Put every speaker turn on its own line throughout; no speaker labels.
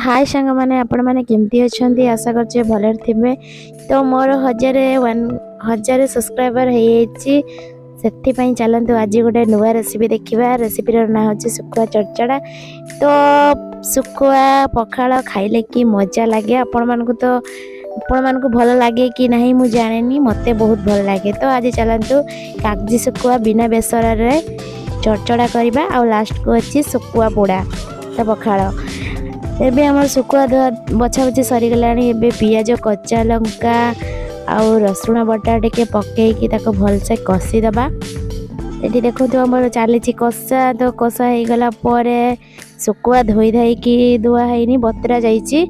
हाय सांग मैंने आपण मैंने केमती अच्छा आशा करछे भले थे। तो मोर 1000 सब्सक्राइबर हो चलतु आज गोटे नुआ रेसिपी देखा। रेसिपीर ना हूँ सुखुआ चड़चड़ा। तो सुखुआ पखाड़ खाइले कि मजा लगे आपण मानकु तो आपण मानकु भल लगे कि नहीं मु जाने मते बहुत भल लगे। तो आज चलतु कागजी सुखुआ बिना बेसर रे चड़चड़ा करवा आ लास्ट को अच्छी सुखुआ पोड़ा तो पखाड़। एबे हमर सुखुआ बछा बछी सरीगला। एबे पियाज कच्चा लंका आउ रसुण बटा टिके पकईकी ताको भलसे कषी दबा। ये देखो तो हमर चली कषा। तो कषा हो गला सुखुआ धोई धाइकी धुआ है बतरा जाइए।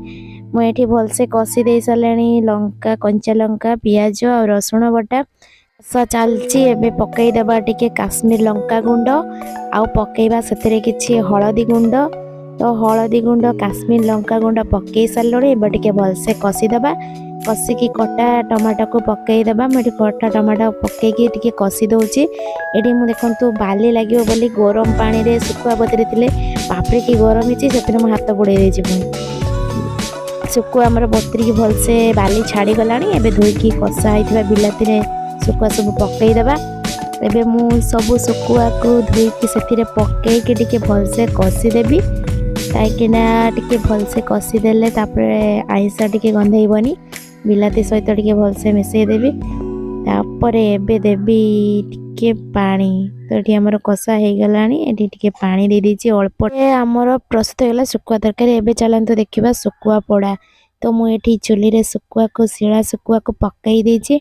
मुझे भलसे कषी दे सारे लंका कंचा लंका पियाज और रसुण बटा कषा चलची। एबे पकई दबा टिके काश्मीर लंका गुंड आउ पकईबा सेतिरे किछि हळदी गुंड। तो हळदी गुंड काश्मीर लंका गुंड पकई सारे एबे भलसे कषी दबा। कषिकी कटा टमाटो को पकई दबा। मुझे कटा टमाटो पकईकी टिके कषी दउची। एडी मु देखंतु बाली लागियो बोली गरम पानी रे सुखुआ बतरी थिले बापरे की गरम हिची सेतिरे मो हाथ बुड़े देछि। सुखुआ हमर बतरी की भलसे बाली छाड़ी गलानी। एबे धोईकी कषा होइथिबा बिलाती रे सुखुआ सब पकई दबा। एबे मु सब सुखुआ को धोईकी सेतिरे पकईकी टिके भलसे कषी देबी। कहीं भलसे कषी देले आईसा टिके गंधेबनी। बिलाती सहित टिके भलसे मिसई देबी। तापर एबे देबी टिके पानी। तो ये हमर कषा हो गलानी। एटी टिके पानी दे दीची अल्प। हमर प्रस्तुत हो गला सुखुआ तरकारी। एबे चलंतु देखिबा सुखुआ पोड़ा। तो मु एठी चुली रे सुखुआ को शिला सुखुआ को पकई देची।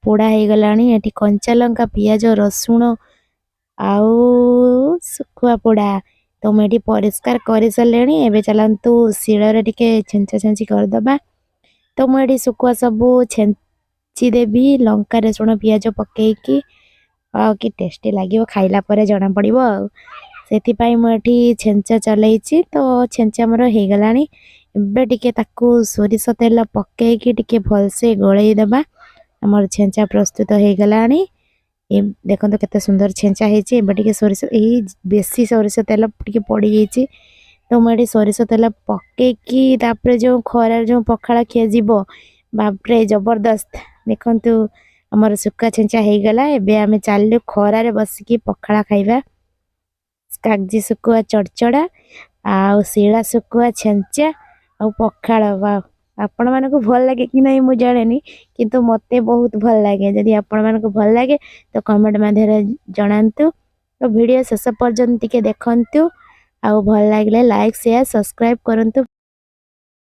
पोड़ा हो गलानी। एठी कंचा लंका पियाज रसुण आउ सुखुआ पोड़ा तो मुझे परिष्कार कर सारे। एबे चलतु शिଳରେ टिके छेंचा छेंची करदबा। तो मुझे सुखुआ सब छेंची देवी लंका रसुण पियाज पकईकी कि टेस्टी लगे खाइला परे जना पड़िबो। सेथिपाई मुझे छेंचा चलैची। तो छेंचा मोर हो गलानी। एबे टिके ताकू सोरिष तेल पकईकी टिके भलसे गलई दबा। हमर छेंचा प्रस्तुत हो गलानी। देखो तो केते सुंदर छेंचा होइछि। एबे टिके सोरिष एही बेसी सोरिष तेल टिके पड़ी जाइछि। तो मुझे सोरिष तेल पकईकी तापरे जो खरा जो पखाड़ा खिया जीवो बापरे जबरदस्त। देखंतु हमर सुखा छेंचा हो गला। एबे आमे चालू खरा रे बसिकी पखाड़ा खाइबा। कागजी सुखुआ चड़चड़ा आ शिला सुखुआ छेंचा आ पखाड़। वाह आपण मानको भल लगे कि नहीं मु जाने किंतु मते बहुत भल लगे। यदि आपण मानको भल लगे तो कमेंट माध्यम जणांतु। तो वीडियो शेष पर्यंत टिके देखंतु आ भल लागले लाइक शेयर सब्सक्राइब करंतु।